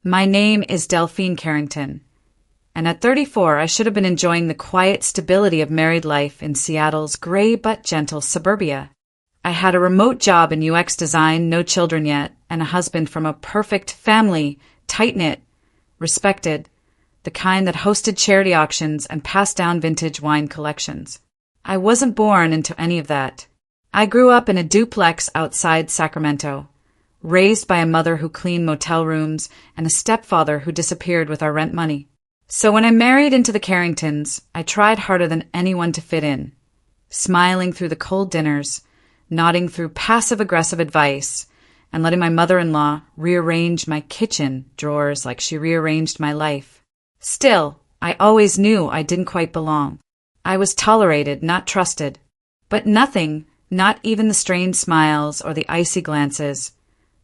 My name is Delphine Carrington, and at 34 I should have been enjoying the quiet stability of married life in Seattle's gray but gentle suburbia. I had a remote job in UX design, no children yet, and a husband from a perfect family, tight-knit, respected, the kind that hosted charity auctions and passed down vintage wine collections. I wasn't born into any of that. I grew up in a duplex outside Sacramento, raised by a mother who cleaned motel rooms and a stepfather who disappeared with our rent money. So when I married into the Carringtons, I tried harder than anyone to fit in, smiling through the cold dinners, nodding through passive-aggressive advice, and letting my mother-in-law rearrange my kitchen drawers like she rearranged my life. Still, I always knew I didn't quite belong. I was tolerated, not trusted. But nothing, not even the strained smiles or the icy glances,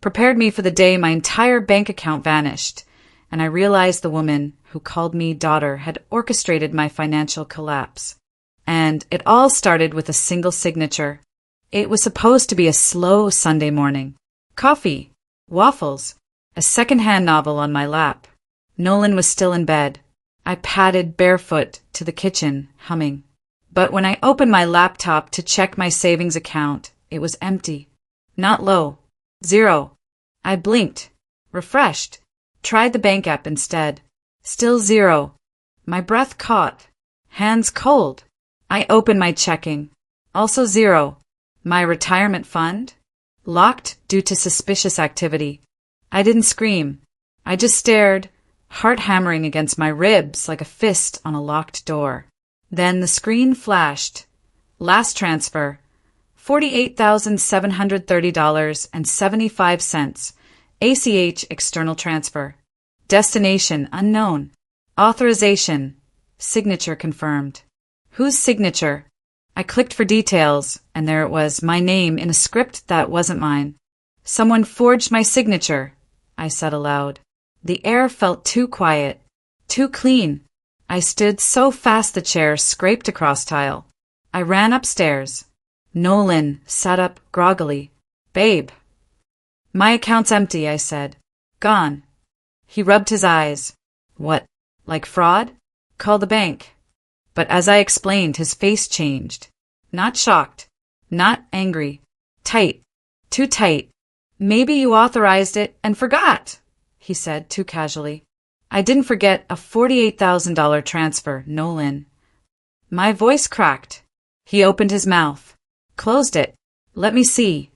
prepared me for the day my entire bank account vanished, and I realized the woman who called me daughter had orchestrated my financial collapse. And it all started with a single signature. It was supposed to be a slow Sunday morning. Coffee, waffles, a second-hand novel on my lap. Nolan was still in bed. I padded barefoot to the kitchen, humming. But when I opened my laptop to check my savings account, it was empty. Not low. 0. I blinked, refreshed, tried the bank app instead. Still 0. My breath caught, hands cold. I opened my checking. Also 0. My retirement fund? Locked due to suspicious activity. I didn't scream. I just stared, heart hammering against my ribs like a fist on a locked door. Then the screen flashed. Last transfer, $48,730.75. ACH external transfer. Destination unknown. Authorization. Signature confirmed. Whose signature? I clicked for details, and there it was, my name in a script that wasn't mine. Someone forged my signature, I said aloud. The air felt too quiet, too clean. I stood so fast the chair scraped across tile. I ran upstairs. Nolan sat up groggily. Babe. My account's empty, I said. Gone. He rubbed his eyes. What, like fraud? Call the bank. But as I explained, his face changed. Not shocked. Not angry. Tight. Too tight. Maybe you authorized it and forgot, he said too casually. I didn't forget a $48,000 transfer, Nolan. My voice cracked. He opened his mouth. Closed it. Let me see.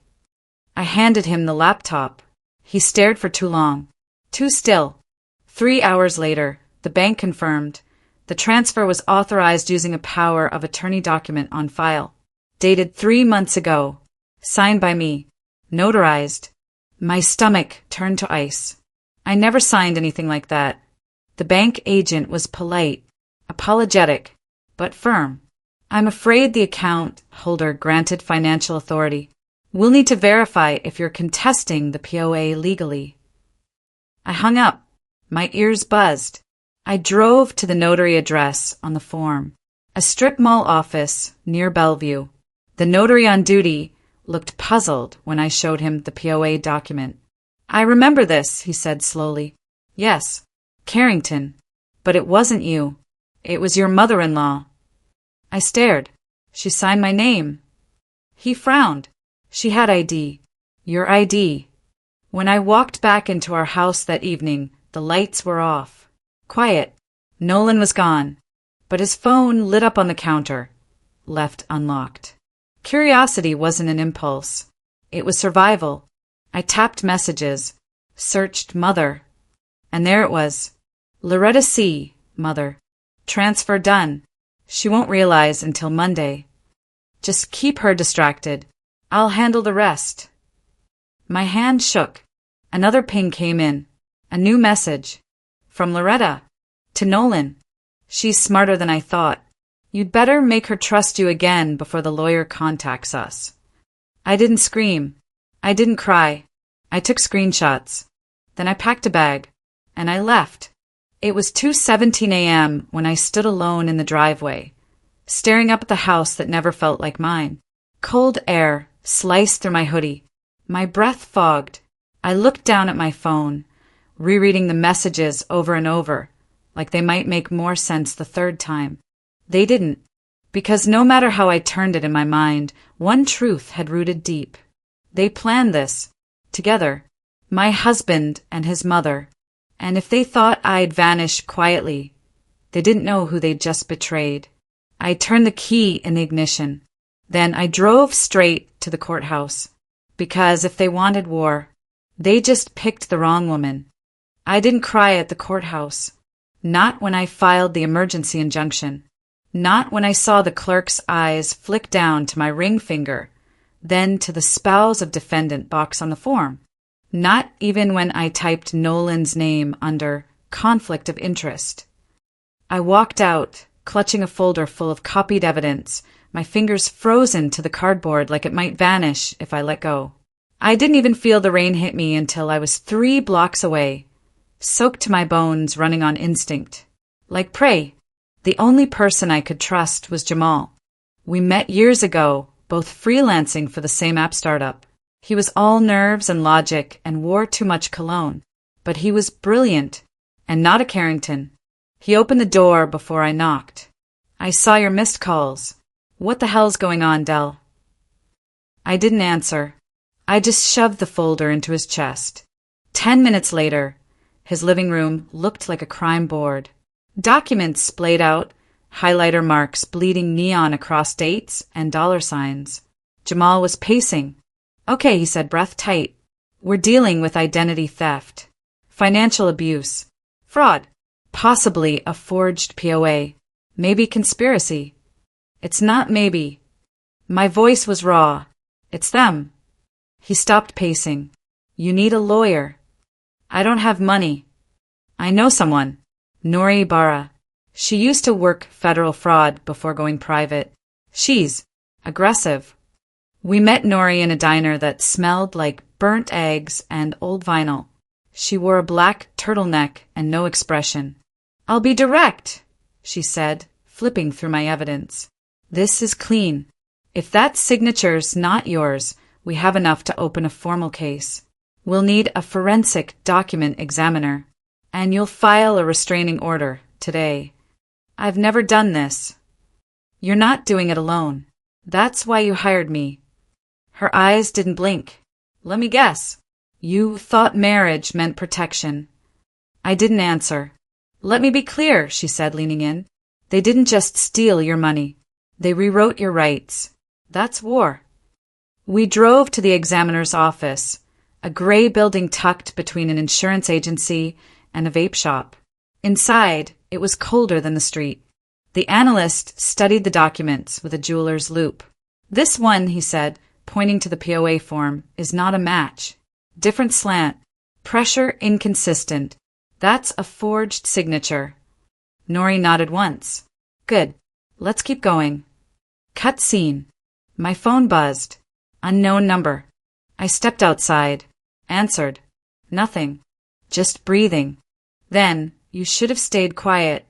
I handed him the laptop. He stared for too long. Too still. 3 hours later, the bank confirmed. The transfer was authorized using a power of attorney document on file. Dated 3 months ago. Signed by me. Notarized. My stomach turned to ice. I never signed anything like that. The bank agent was polite, apologetic, but firm. I'm afraid the account holder granted financial authority. We'll need to verify if you're contesting the POA legally. I hung up. My ears buzzed. I drove to the notary address on the form, a strip mall office near Bellevue. The notary on duty looked puzzled when I showed him the POA document. I remember this, he said slowly. Yes, Carrington. But it wasn't you. It was your mother-in-law. I stared. She signed my name. He frowned. She had ID. Your ID. When I walked back into our house that evening, the lights were off. Quiet. Nolan was gone, but his phone lit up on the counter, left unlocked. Curiosity wasn't an impulse. It was survival. I tapped messages, searched mother, and there it was. Loretta C., mother. Transfer done. She won't realize until Monday. Just keep her distracted. I'll handle the rest. My hand shook. Another ping came in. A new message. From Loretta. To Nolan. She's smarter than I thought. You'd better make her trust you again before the lawyer contacts us. I didn't scream. I didn't cry. I took screenshots. Then I packed a bag. And I left. It was 2:17 a.m. when I stood alone in the driveway, staring up at the house that never felt like mine. Cold air sliced through my hoodie. My breath fogged. I looked down at my phone, rereading the messages over and over, like they might make more sense the third time. They didn't, because no matter how I turned it in my mind, one truth had rooted deep. They planned this, together, my husband and his mother, and if they thought I'd vanish quietly, they didn't know who they'd just betrayed. I turned the key in the ignition. Then I drove straight to the courthouse, because if they wanted war, they just picked the wrong woman. I didn't cry at the courthouse, not when I filed the emergency injunction, not when I saw the clerk's eyes flick down to my ring finger, then to the spouse of defendant box on the form, not even when I typed Nolan's name under conflict of interest. I walked out, clutching a folder full of copied evidence, my fingers frozen to the cardboard like it might vanish if I let go. I didn't even feel the rain hit me until I was 3 blocks away, soaked to my bones, running on instinct. Like prey, the only person I could trust was Jamal. We met years ago, both freelancing for the same app startup. He was all nerves and logic and wore too much cologne, but he was brilliant and not a Carrington. He opened the door before I knocked. I saw your missed calls. What the hell's going on, Del? I didn't answer. I just shoved the folder into his chest. 10 minutes later, his living room looked like a crime board. Documents splayed out, highlighter marks bleeding neon across dates and dollar signs. Jamal was pacing. Okay, he said, breath tight. We're dealing with identity theft, financial abuse, fraud, possibly a forged POA, maybe conspiracy. It's not maybe. My voice was raw. It's them. He stopped pacing. You need a lawyer. I don't have money. I know someone. Nori Ibarra. She used to work federal fraud before going private. She's aggressive. We met Nori in a diner that smelled like burnt eggs and old vinyl. She wore a black turtleneck and no expression. I'll be direct, she said, flipping through my evidence. This is clean. If that signature's not yours, we have enough to open a formal case. We'll need a forensic document examiner, and you'll file a restraining order today. I've never done this. You're not doing it alone. That's why you hired me. Her eyes didn't blink. Let me guess. You thought marriage meant protection. I didn't answer. Let me be clear, she said, leaning in. They didn't just steal your money. They rewrote your rights. That's war. We drove to the examiner's office, a gray building tucked between an insurance agency and a vape shop. Inside, it was colder than the street. The analyst studied the documents with a jeweler's loupe. This one, he said, pointing to the POA form, is not a match. Different slant. Pressure inconsistent. That's a forged signature. Nori nodded once. Good. Let's keep going. Cut scene. My phone buzzed. Unknown number. I stepped outside. Answered. Nothing. Just breathing. Then, you should have stayed quiet.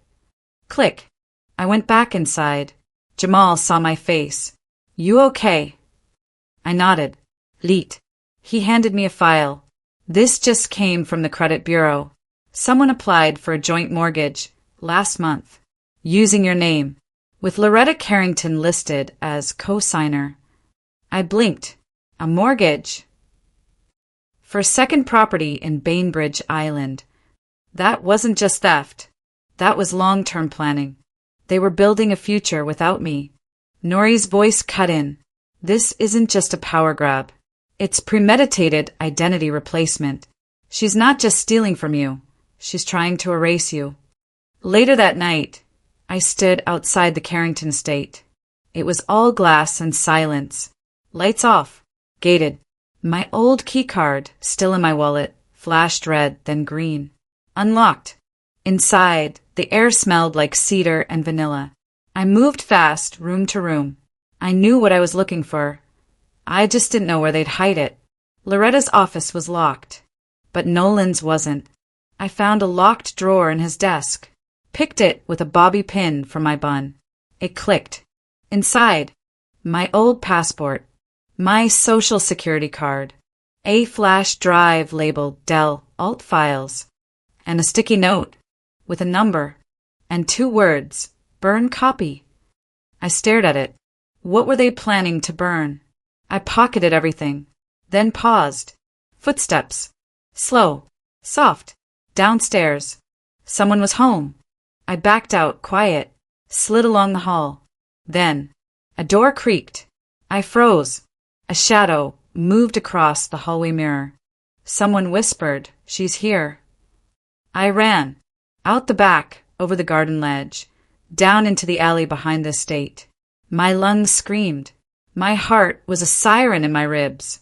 Click. I went back inside. Jamal saw my face. You okay? I nodded. Leet. He handed me a file. This just came from the credit bureau. Someone applied for a joint mortgage last month, using your name, with Loretta Carrington listed as co-signer. I blinked. A mortgage? For a second property in Bainbridge Island. That wasn't just theft. That was long-term planning. They were building a future without me. Nori's voice cut in. This isn't just a power grab. It's premeditated identity replacement. She's not just stealing from you. She's trying to erase you. Later that night, I stood outside the Carrington estate. It was all glass and silence. Lights off. Gated. My old keycard, still in my wallet, flashed red, then green. Unlocked. Inside, the air smelled like cedar and vanilla. I moved fast, room to room. I knew what I was looking for. I just didn't know where they'd hide it. Loretta's office was locked, but Nolan's wasn't. I found a locked drawer in his desk, picked it with a bobby pin from my bun. It clicked. Inside, my old passport, my social security card, a flash drive labeled Dell Alt Files, and a sticky note with a number and 2 words, burn copy. I stared at it. What were they planning to burn? I pocketed everything, then paused. Footsteps. Slow, soft, downstairs. Someone was home. I backed out, quiet, slid along the hall. Then, a door creaked. I froze. A shadow moved across the hallway mirror. Someone whispered, "She's here." I ran. Out the back, over the garden ledge, down into the alley behind the estate. My lungs screamed. My heart was a siren in my ribs.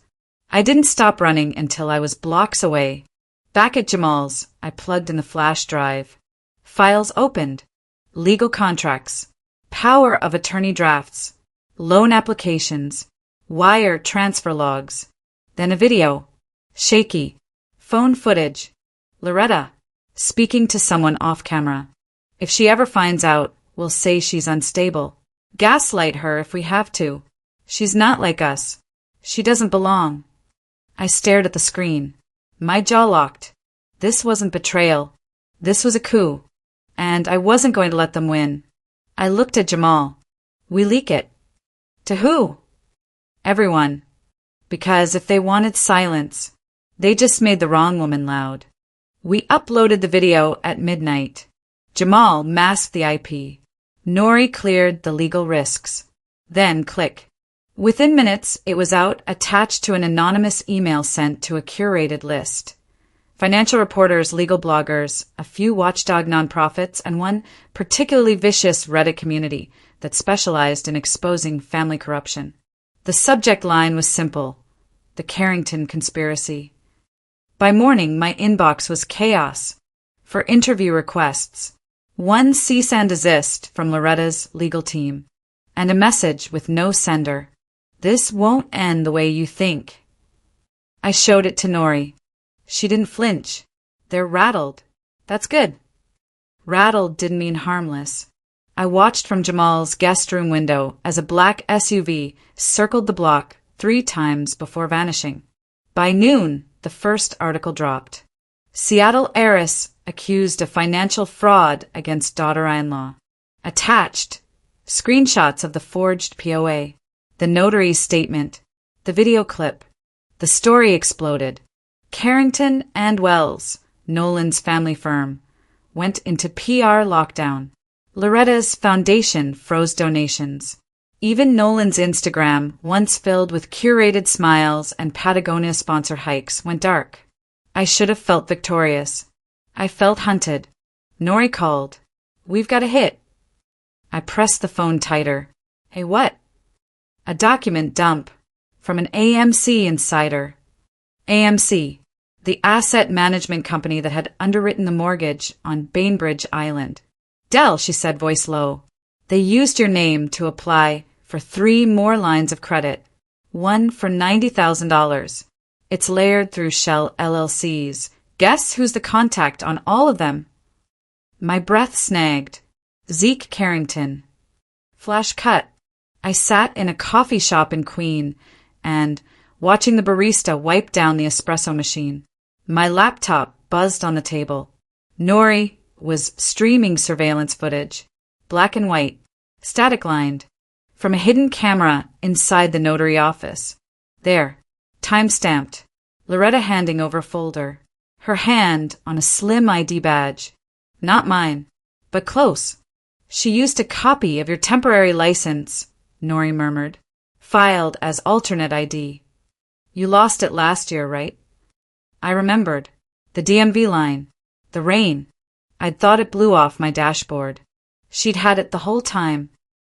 I didn't stop running until I was blocks away. Back at Jamal's, I plugged in the flash drive. Files opened. Legal contracts. Power of attorney drafts. Loan applications. Wire transfer logs. Then a video. Shaky. Phone footage. Loretta. Speaking to someone off camera. If she ever finds out, we'll say she's unstable. Gaslight her if we have to. She's not like us. She doesn't belong. I stared at the screen. My jaw locked. This wasn't betrayal. This was a coup. And I wasn't going to let them win. I looked at Jamal. We leak it. To who? Everyone. Because if they wanted silence, they just made the wrong woman loud. We uploaded the video at midnight. Jamal masked the IP. Nori cleared the legal risks. Then click. Within minutes, it was out, attached to an anonymous email sent to a curated list. Financial reporters, legal bloggers, a few watchdog nonprofits, and one particularly vicious Reddit community that specialized in exposing family corruption. The subject line was simple: the Carrington conspiracy. By morning, my inbox was chaos. For interview requests, one cease and desist from Loretta's legal team, and a message with no sender. This won't end the way you think. I showed it to Nori. She didn't flinch. They're rattled. That's good. Rattled didn't mean harmless. I watched from Jamal's guest room window as a black SUV circled the block 3 times before vanishing. By noon, the first article dropped. Seattle heiress accused of financial fraud against daughter-in-law. Attached, screenshots of the forged POA, the notary's statement, the video clip. The story exploded. Carrington and Wells, Nolan's family firm, went into PR lockdown. Loretta's foundation froze donations. Even Nolan's Instagram, once filled with curated smiles and Patagonia-sponsored hikes, went dark. I should have felt victorious. I felt hunted. Nori called. "We've got a hit." I pressed the phone tighter. "Hey, what?" "A document dump from an AMC insider." AMC, the asset management company that had underwritten the mortgage on Bainbridge Island. "Dell," she said, voice low. "They used your name to apply for 3 more lines of credit, one for $90,000. It's layered through shell LLCs. Guess who's the contact on all of them?" My breath snagged. Zeke Carrington. Flash cut. I sat in a coffee shop in Queen and, watching the barista wipe down the espresso machine, my laptop buzzed on the table. Nori was streaming surveillance footage, black and white, static-lined, from a hidden camera inside the notary office. There, time-stamped, Loretta handing over a folder, her hand on a slim ID badge. "Not mine, but close." "She used a copy of your temporary license," Nori murmured, "filed as alternate ID. You lost it last year, right?" I remembered. The DMV line. The rain. I'd thought it blew off my dashboard. She'd had it the whole time.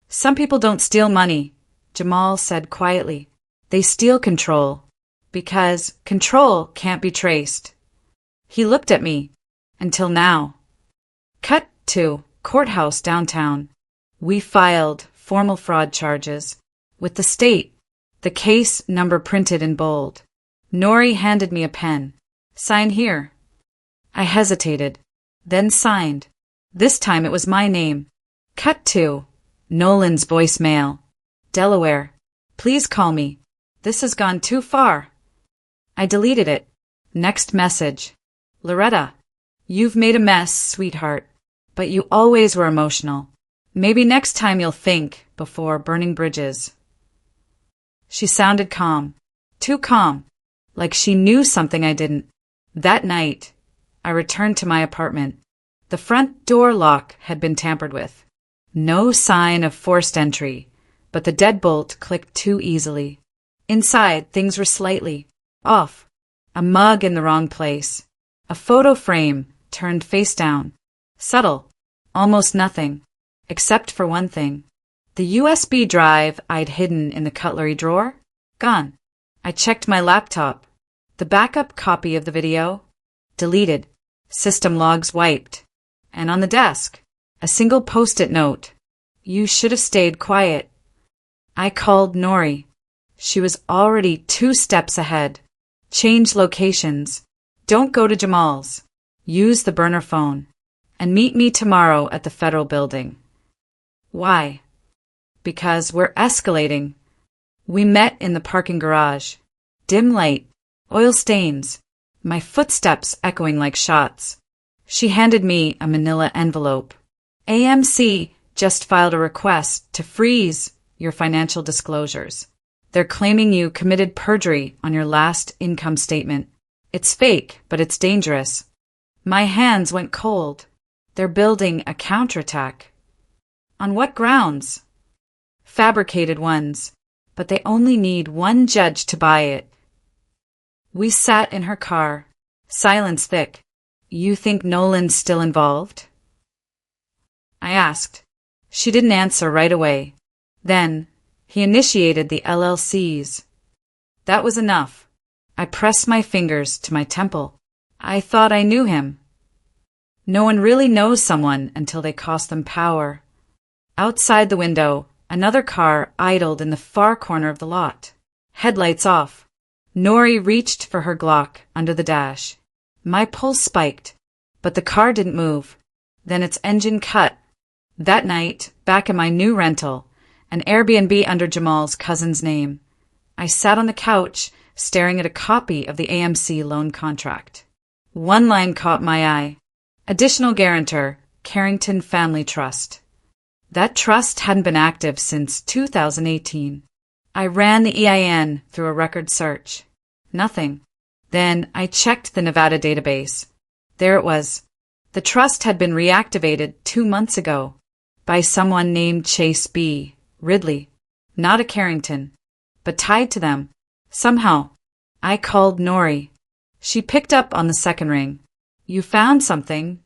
"Some people don't steal money," Jamal said quietly. "They steal control. Because control can't be traced." He looked at me. Until now. Cut to courthouse downtown. We filed formal fraud charges. With the state. The case number printed in bold. Nori handed me a pen. "Sign here." I hesitated. Then signed. This time it was my name. Cut to Nolan's voicemail. "Delaware. Please call me. This has gone too far." I deleted it. Next message. "Loretta. You've made a mess, sweetheart, but you always were emotional. Maybe next time you'll think before burning bridges. She sounded calm. Too calm. Like she knew something I didn't. That night, I returned to my apartment. The front door lock had been tampered with. No sign of forced entry, but the deadbolt clicked too easily. Inside, things were slightly off. A mug in the wrong place. A photo frame turned face down. Subtle. Almost nothing. Except for one thing. The USB drive I'd hidden in the cutlery drawer? Gone. I checked my laptop. The backup copy of the video? Deleted. System logs wiped. And on the desk, a single post-it note. You should have stayed quiet. I called Nori. She was already 2 steps ahead. Change locations. Don't go to Jamal's. Use the burner phone. And meet me tomorrow at the Federal Building. Why? Because we're escalating. We met in the parking garage. Dim light. Oil stains. My footsteps echoing like shots. She handed me a manila envelope. AMC just filed a request to freeze your financial disclosures. They're claiming you committed perjury on your last income statement. It's fake, but it's dangerous. My hands went cold. They're building a counterattack. On what grounds? Fabricated ones, but they only need one judge to buy it. We sat in her car, silence thick. You think Nolan's still involved? I asked. She didn't answer right away. Then, he initiated the LLCs. That was enough. I pressed my fingers to my temple. I thought I knew him. No one really knows someone until they cost them power. Outside the window, another car idled in the far corner of the lot. Headlights off. Nori reached for her Glock under the dash. My pulse spiked, but the car didn't move. Then its engine cut. That night, back in my new rental, an Airbnb under Jamal's cousin's name, I sat on the couch, staring at a copy of the AMC loan contract. One line caught my eye. Additional guarantor, Carrington Family Trust. That trust hadn't been active since 2018. I ran the EIN through a record search. Nothing. Then I checked the Nevada database. There it was. The trust had been reactivated 2 months ago by someone named Chase B. Ridley. Not a Carrington, but tied to them. Somehow. I called Nori. She picked up on the second ring. You found something?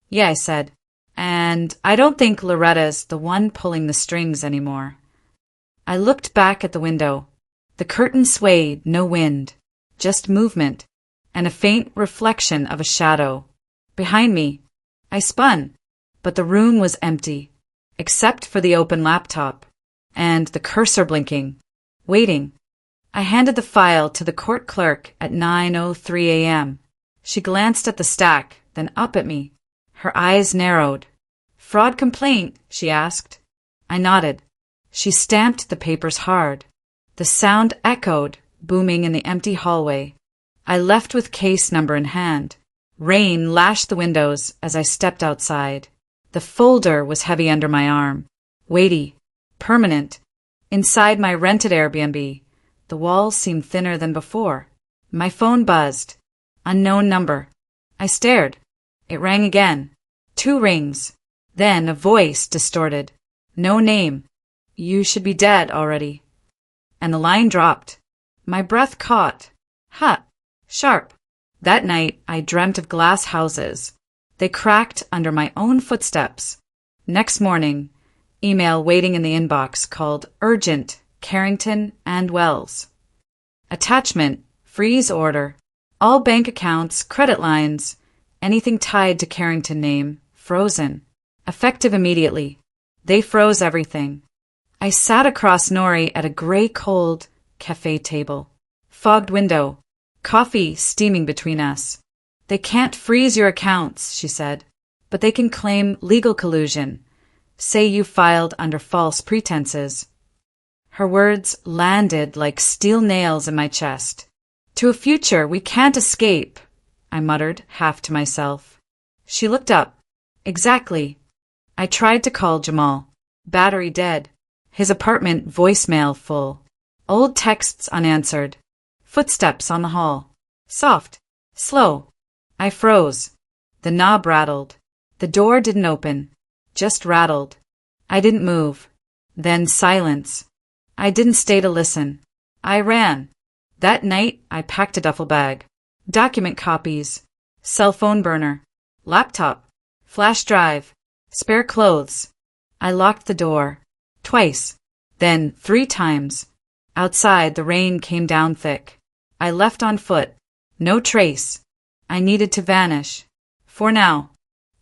Yeah, I said. And I don't think Loretta's the one pulling the strings anymore. I looked back at the window. The curtain swayed, no wind, just movement, and a faint reflection of a shadow. Behind me, I spun, but the room was empty, except for the open laptop, and the cursor blinking, waiting. I handed the file to the court clerk at 9:03 a.m. She glanced at the stack, then up at me. Her eyes narrowed. Fraud complaint, she asked. I nodded. She stamped the papers hard. The sound echoed, booming in the empty hallway. I left with case number in hand. Rain lashed the windows as I stepped outside. The folder was heavy under my arm. Weighty. Permanent. Inside my rented Airbnb, the walls seemed thinner than before. My phone buzzed. Unknown number. I stared. It rang again. 2 rings. Then a voice distorted. No name. You should be dead already. And the line dropped. My breath caught. Hot. Sharp. That night I dreamt of glass houses. They cracked under my own footsteps. Next morning, email waiting in the inbox called Urgent, Carrington and Wells. Attachment, freeze order. All bank accounts, credit lines, anything tied to Carrington name, frozen. Effective immediately. They froze everything. I sat across Nori at a gray-cold cafe table. Fogged window. Coffee steaming between us. They can't freeze your accounts, she said, but they can claim legal collusion. Say you filed under false pretenses. Her words landed like steel nails in my chest. To a future we can't escape, I muttered, half to myself. She looked up. Exactly. I tried to call Jamal. Battery dead. His apartment voicemail full. Old texts unanswered. Footsteps on the hall. Soft. Slow. I froze. The knob rattled. The door didn't open. Just rattled. I didn't move. Then silence. I didn't stay to listen. I ran. That night, I packed a duffel bag. Document copies. Cell phone burner. Laptop. Flash drive. Spare clothes. I locked the door. Twice. Then 3 times. Outside, the rain came down thick. I left on foot. No trace. I needed to vanish. For now.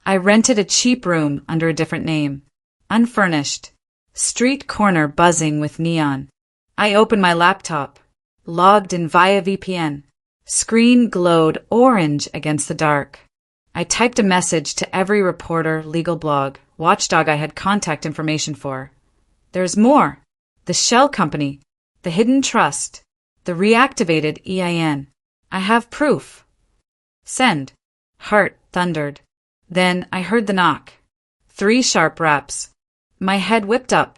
I rented a cheap room under a different name. Unfurnished. Street corner buzzing with neon. I opened my laptop. Logged in via VPN. Screen glowed orange against the dark. I typed a message to every reporter, legal blog, watchdog I had contact information for. There's more. The shell company. The hidden trust. The reactivated EIN. I have proof. Send. Heart thundered. Then I heard the knock. 3 sharp raps. My head whipped up.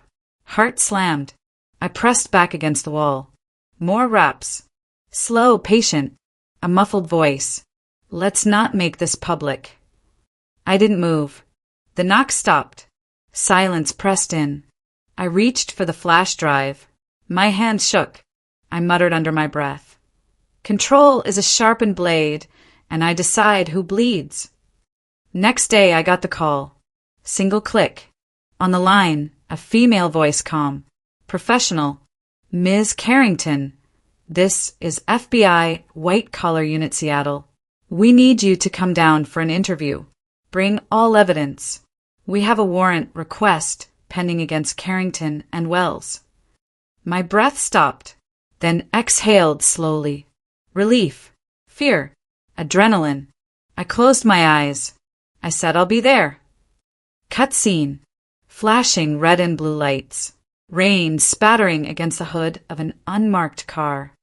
Heart slammed. I pressed back against the wall. More raps. Slow, patient. A muffled voice. Let's not make this public. I didn't move. The knock stopped. Silence pressed in. I reached for the flash drive. My hand shook. I muttered under my breath. Control is a sharpened blade, and I decide who bleeds. Next day I got the call. Single click. On the line, a female voice calm. Professional. Ms. Carrington. This is FBI White Collar Unit Seattle. We need you to come down for an interview. Bring all evidence. We have a warrant request pending against Carrington and Wells. My breath stopped, then exhaled slowly. Relief, fear, adrenaline. I closed my eyes. I said I'll be there. Cut scene. Flashing red and blue lights. Rain spattering against the hood of an unmarked car.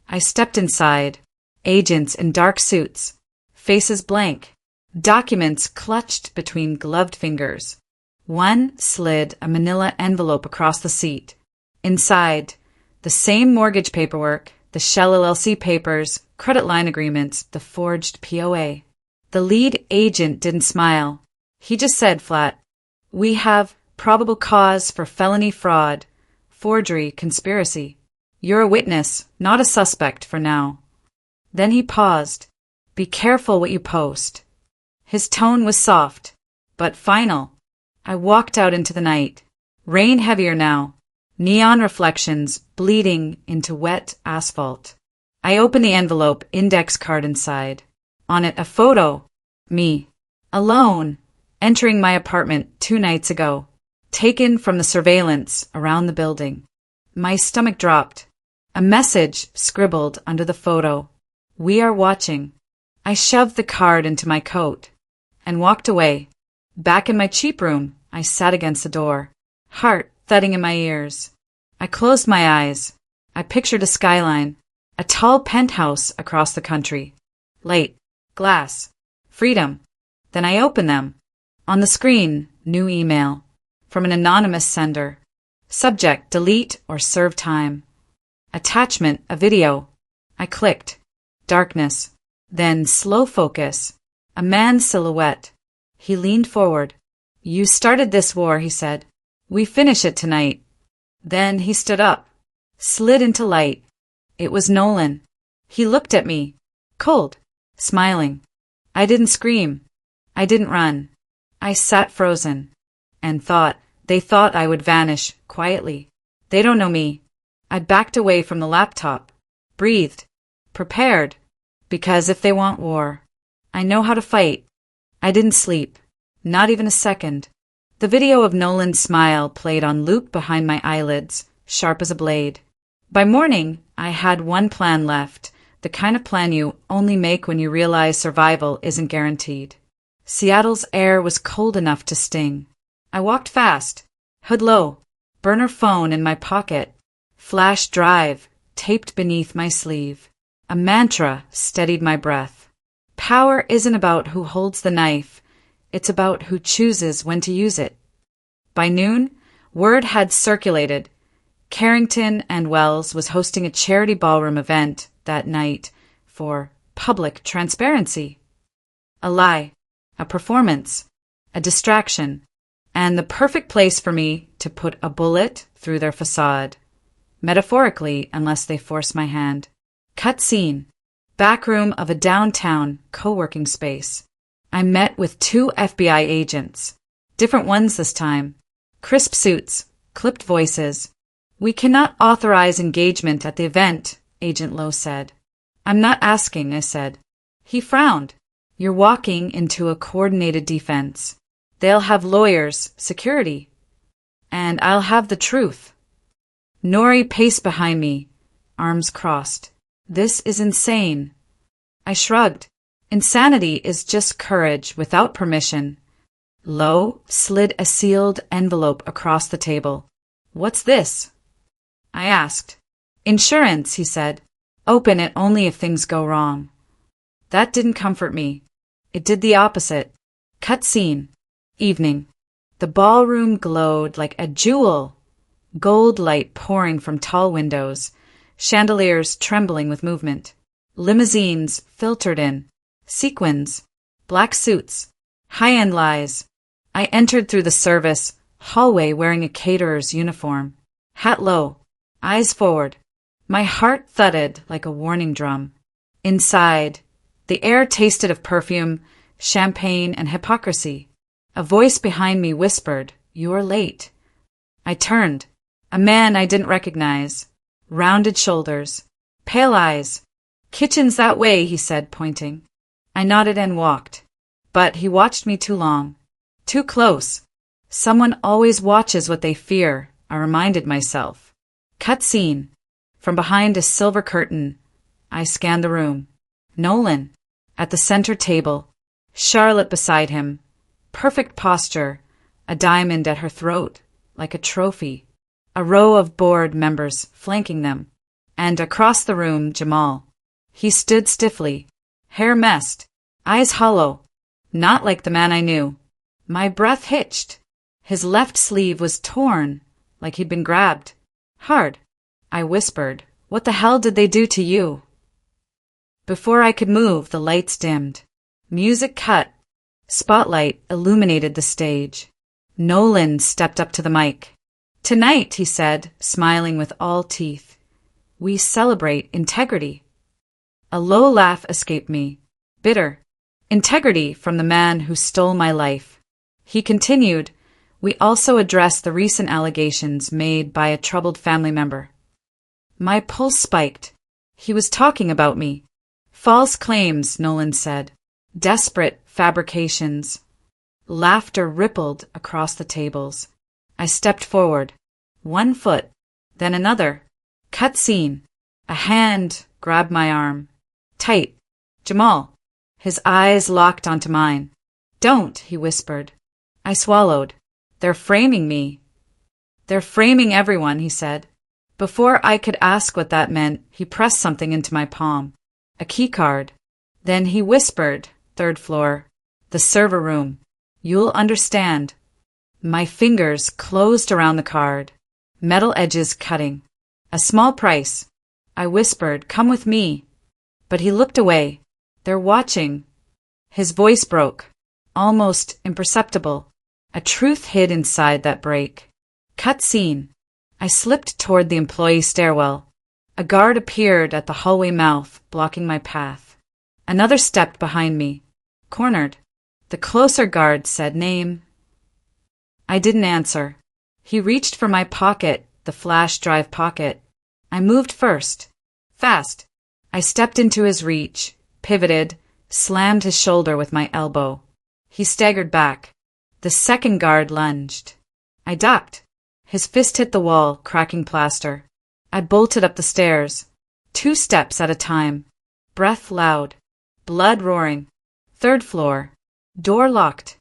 I stepped inside. Agents in dark suits. Faces blank. Documents clutched between gloved fingers. One slid a manila envelope across the seat. Inside, the same mortgage paperwork, the Shell LLC papers, credit line agreements, the forged POA. The lead agent didn't smile. He just said flat, "We have probable cause for felony fraud, forgery, conspiracy. You're a witness, not a suspect for now." Then he paused. "Be careful what you post." His tone was soft, but final. I walked out into the night. Rain heavier now. Neon reflections bleeding into wet asphalt. I opened the envelope, index card inside. On it a photo. Me. Alone. Entering my apartment 2 nights ago. Taken from the surveillance around the building. My stomach dropped. A message scribbled under the photo. "We are watching." I shoved the card into my coat and walked away. Back in my cheap room, I sat against the door, heart thudding in my ears. I closed my eyes. I pictured a skyline, a tall penthouse across the country. Light, glass, freedom. Then I opened them. On the screen, new email from an anonymous sender. Subject, delete or serve time. Attachment, a video. I clicked. Darkness. Then slow focus. A man's silhouette. He leaned forward. "You started this war," he said. "We finish it tonight." Then he stood up, slid into light. It was Nolan. He looked at me, cold, smiling. I didn't scream. I didn't run. I sat frozen and they thought I would vanish quietly. They don't know me. I backed away from the laptop, breathed, prepared, because if they want war, I know how to fight. I didn't sleep, not even a second. The video of Nolan's smile played on loop behind my eyelids, sharp as a blade. By morning, I had one plan left, the kind of plan you only make when you realize survival isn't guaranteed. Seattle's air was cold enough to sting. I walked fast, hood low, burner phone in my pocket, flash drive taped beneath my sleeve. A mantra steadied my breath. Power isn't about who holds the knife, It's about who chooses when to use it. By noon, word had circulated. Carrington and Wells was hosting a charity ballroom event that night for public transparency. A lie, a performance, a distraction, and the perfect place for me to put a bullet through their facade. Metaphorically, unless they force my hand. Cut scene. Back room of a downtown co-working space. I met with 2 FBI agents. Different ones this time. Crisp suits, clipped voices. "We cannot authorize engagement at the event," Agent Lowe said. "I'm not asking," I said. He frowned. "You're walking into a coordinated defense. They'll have lawyers, security. And I'll have the truth." Nori paced behind me, arms crossed. "This is insane." I shrugged. Insanity is just courage without permission. Lowe slid a sealed envelope across the table. "What's this?" I asked. "Insurance," he said. "Open it only if things go wrong." That didn't comfort me. It did the opposite. Cut scene. Evening. The ballroom glowed like a jewel. Gold light pouring from tall windows, chandeliers trembling with movement. Limousines filtered in. Sequins. Black suits. High-end lies. I entered through the service hallway wearing a caterer's uniform. Hat low. Eyes forward. My heart thudded like a warning drum. Inside, the air tasted of perfume, champagne, and hypocrisy. A voice behind me whispered, "You're late." I turned. A man I didn't recognize. Rounded shoulders. Pale eyes. "Kitchen's that way," he said, pointing. I nodded and walked. But he watched me too long. Too close. Someone always watches what they fear, I reminded myself. Cut scene. From behind a silver curtain, I scanned the room. Nolan, at the center table. Charlotte beside him. Perfect posture, a diamond at her throat, like a trophy. A row of board members flanking them. And across the room, Jamal. He stood stiffly, hair messed, eyes hollow, not like the man I knew. My breath hitched. His left sleeve was torn, like he'd been grabbed. Hard. I whispered, "What the hell did they do to you?" Before I could move, the lights dimmed. Music cut. Spotlight illuminated the stage. Nolan stepped up to the mic. "Tonight," he said, smiling with all teeth, "we celebrate integrity." A low laugh escaped me. Bitter. Integrity from the man who stole my life. He continued, "We also address the recent allegations made by a troubled family member." My pulse spiked. He was talking about me. "False claims," Nolan said. "Desperate fabrications." Laughter rippled across the tables. I stepped forward. 1 foot, then another. Cut scene. A hand grabbed my arm. Tight. "Jamal." His eyes locked onto mine. "Don't," he whispered. I swallowed. "They're framing me." "They're framing everyone," he said. Before I could ask what that meant, he pressed something into my palm. A key card. Then he whispered, "Third floor. The server room. You'll understand." My fingers closed around the card. Metal edges cutting. "A small price." I whispered, "Come with me." But he looked away. "They're watching." His voice broke. Almost imperceptible. A truth hid inside that break. Cut scene. I slipped toward the employee stairwell. A guard appeared at the hallway mouth, blocking my path. Another stepped behind me. Cornered. The closer guard said, "Name." I didn't answer. He reached for my pocket, the flash drive pocket. I moved first. Fast. I stepped into his reach, pivoted, slammed his shoulder with my elbow. He staggered back. The second guard lunged. I ducked. His fist hit the wall, cracking plaster. I bolted up the stairs. 2 steps at a time. Breath loud. Blood roaring. 3rd floor. Door locked.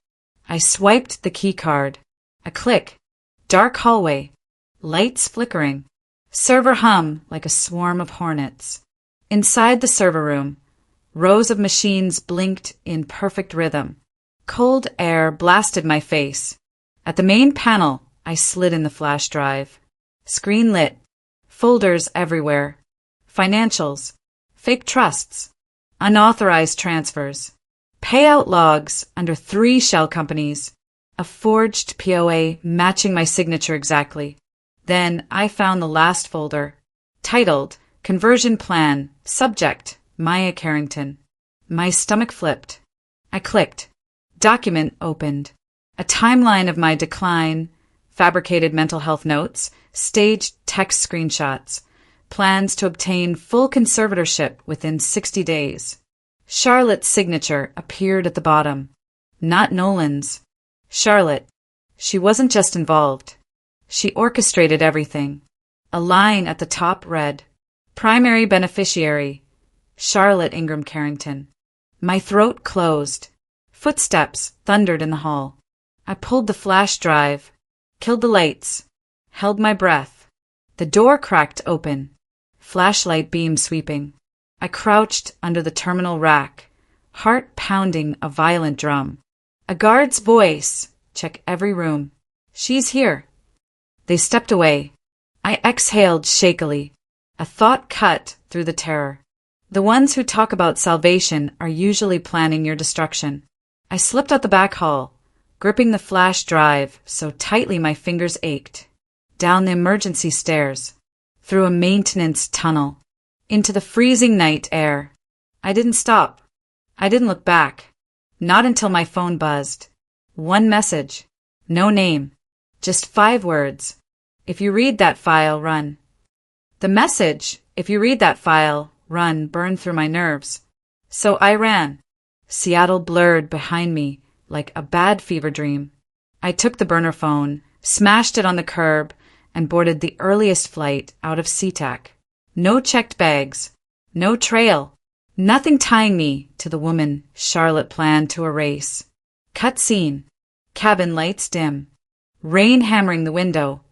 I swiped the key card. A click. Dark hallway. Lights flickering. Server hum like a swarm of hornets. Inside the server room, rows of machines blinked in perfect rhythm. Cold air blasted my face. At the main panel, I slid in the flash drive. Screen lit. Folders everywhere. Financials. Fake trusts. Unauthorized transfers. Payout logs under 3 shell companies. A forged POA matching my signature exactly. Then I found the last folder. Titled, Conversion Plan, Subject, Maya Carrington. My stomach flipped. I clicked. Document opened. A timeline of my decline, fabricated mental health notes, staged text screenshots, plans to obtain full conservatorship within 60 days. Charlotte's signature appeared at the bottom. Not Nolan's. Charlotte. She wasn't just involved. She orchestrated everything. A line at the top read, Primary beneficiary, Charlotte Ingram Carrington. My throat closed. Footsteps thundered in the hall. I pulled the flash drive, killed the lights, held my breath. The door cracked open. Flashlight beam sweeping. I crouched under the terminal rack, heart pounding a violent drum. A guard's voice. Check every room. She's here. They stepped away. I exhaled shakily. A thought cut through the terror. The ones who talk about salvation are usually planning your destruction. I slipped out the back hall, gripping the flash drive so tightly my fingers ached. Down the emergency stairs. Through a maintenance tunnel. Into the freezing night air. I didn't stop. I didn't look back. Not until my phone buzzed. One message. No name. Just 5 words. If you read that file, run. The message, if you read that file, run, burned through my nerves. So I ran. Seattle blurred behind me like a bad fever dream. I took the burner phone, smashed it on the curb, and boarded the earliest flight out of SeaTac. No checked bags. No trail. Nothing tying me to the woman Charlotte planned to erase. Cut scene. Cabin lights dim. Rain hammering the window.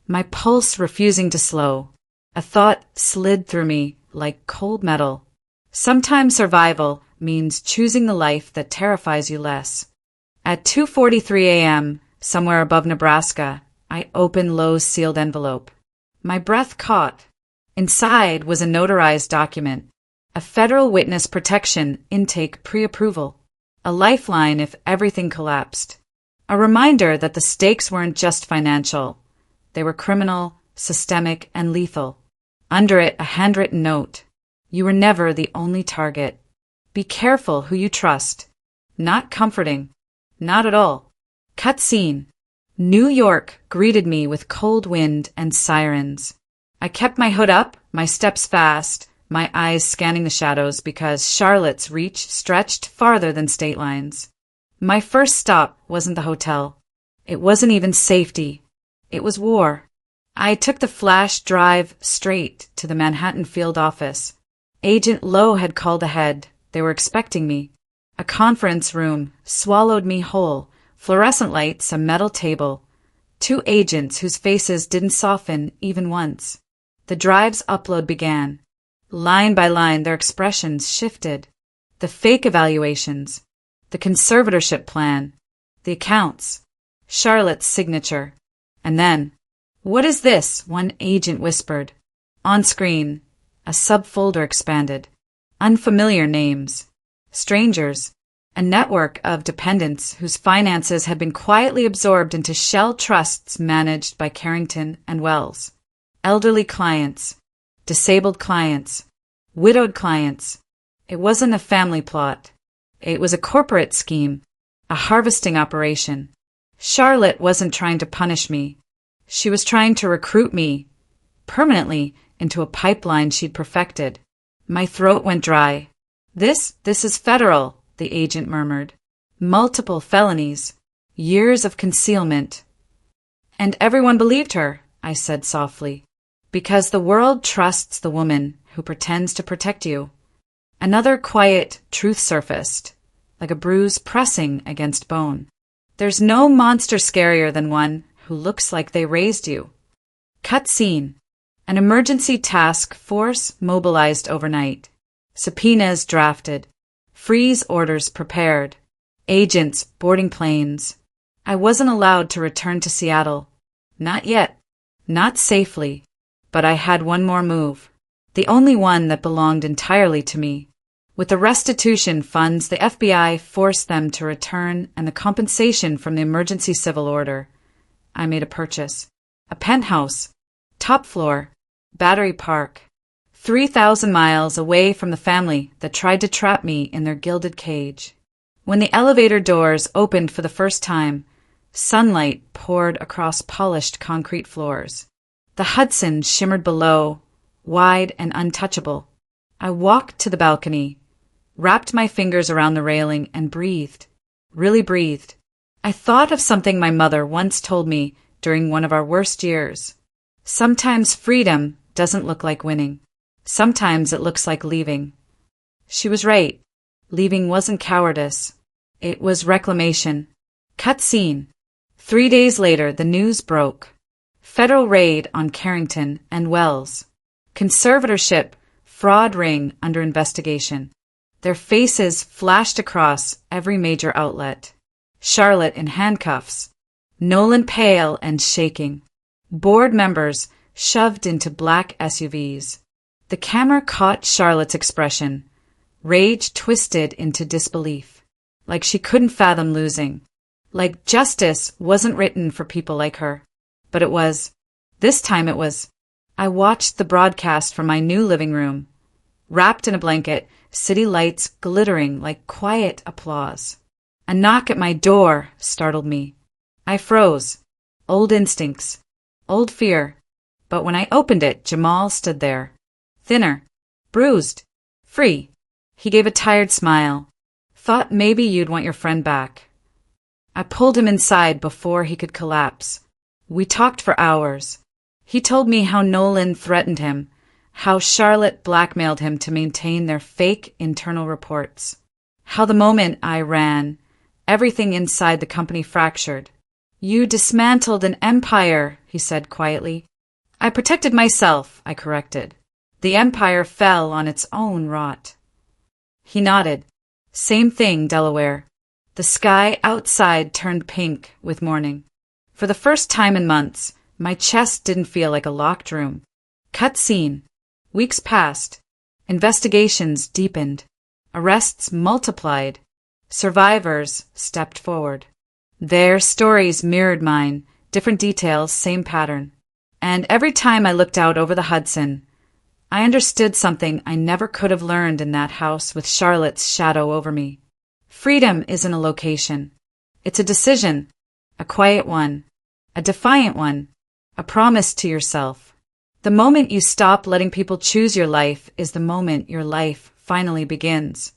My pulse refusing to slow. A thought slid through me like cold metal. Sometimes survival means choosing the life that terrifies you less. At 2:43 a.m., somewhere above Nebraska, I opened Lowe's sealed envelope. My breath caught. Inside was a notarized document. A federal witness protection intake pre-approval. A lifeline if everything collapsed. A reminder that the stakes weren't just financial. They were criminal, systemic, and lethal. Under it, a handwritten note. You were never the only target. Be careful who you trust. Not comforting. Not at all. Cut scene. New York greeted me with cold wind and sirens. I kept my hood up, my steps fast, my eyes scanning the shadows because Charlotte's reach stretched farther than state lines. My first stop wasn't the hotel. It wasn't even safety. It was war. I took the flash drive straight to the Manhattan field office. Agent Lowe had called ahead. They were expecting me. A conference room swallowed me whole. Fluorescent lights, a metal table. 2 agents whose faces didn't soften even once. The drive's upload began. Line by line, their expressions shifted. The fake evaluations. The conservatorship plan. The accounts. Charlotte's signature. And then, "What is this?" one agent whispered. On screen, a subfolder expanded. Unfamiliar names. Strangers. A network of dependents whose finances had been quietly absorbed into shell trusts managed by Carrington and Wells. Elderly clients. Disabled clients. Widowed clients. It wasn't a family plot. It was a corporate scheme. A harvesting operation. Charlotte wasn't trying to punish me. She was trying to recruit me, permanently, into a pipeline she'd perfected. My throat went dry. This is federal," the agent murmured. "Multiple felonies. Years of concealment." "And everyone believed her," I said softly. "Because the world trusts the woman who pretends to protect you." Another quiet truth surfaced, like a bruise pressing against bone. There's no monster scarier than one who looks like they raised you. Cut scene. An emergency task force mobilized overnight. Subpoenas drafted. Freeze orders prepared. Agents, boarding planes. I wasn't allowed to return to Seattle. Not yet. Not safely. But I had one more move. The only one that belonged entirely to me. With the restitution funds the FBI forced them to return and the compensation from the emergency civil order, I made a purchase. A penthouse. Top floor. Battery Park. 3,000 miles away from the family that tried to trap me in their gilded cage. When the elevator doors opened for the first time, sunlight poured across polished concrete floors. The Hudson shimmered below, wide and untouchable. I walked to the balcony, wrapped my fingers around the railing, and breathed. Really breathed. I thought of something my mother once told me during one of our worst years. Sometimes freedom doesn't look like winning. Sometimes it looks like leaving. She was right. Leaving wasn't cowardice. It was reclamation. Cut scene. 3 days later, the news broke. Federal raid on Carrington and Wells. Conservatorship, fraud ring under investigation. Their faces flashed across every major outlet. Charlotte in handcuffs. Nolan pale and shaking. Board members shoved into black SUVs. The camera caught Charlotte's expression. Rage twisted into disbelief. Like she couldn't fathom losing. Like justice wasn't written for people like her. But it was. This time it was. I watched the broadcast from my new living room. Wrapped in a blanket, city lights glittering like quiet applause. A knock at my door startled me. I froze. Old instincts. Old fear. But when I opened it, Jamal stood there. Thinner. Bruised. Free. He gave a tired smile. Thought maybe you'd want your friend back. I pulled him inside before he could collapse. We talked for hours. He told me how Nolan threatened him, how Charlotte blackmailed him to maintain their fake internal reports, how the moment I ran, everything inside the company fractured. You dismantled an empire, he said quietly. I protected myself, I corrected. The empire fell on its own rot. He nodded. Same thing, Delaware. The sky outside turned pink with morning. For the first time in months, my chest didn't feel like a locked room. Cut scene. Weeks passed. Investigations deepened. Arrests multiplied. Survivors stepped forward. Their stories mirrored mine, different details, same pattern. And every time I looked out over the Hudson, I understood something I never could have learned in that house with Charlotte's shadow over me. Freedom isn't a location. It's a decision, a quiet one, a defiant one, a promise to yourself. The moment you stop letting people choose your life is the moment your life finally begins.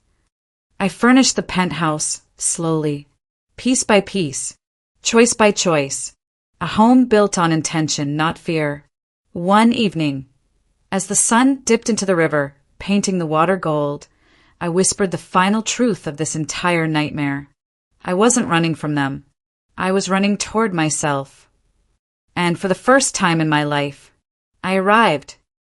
I furnished the penthouse slowly, piece by piece, choice by choice, a home built on intention, not fear. One evening, as the sun dipped into the river, painting the water gold, I whispered the final truth of this entire nightmare. I wasn't running from them. I was running toward myself. And for the first time in my life, I arrived.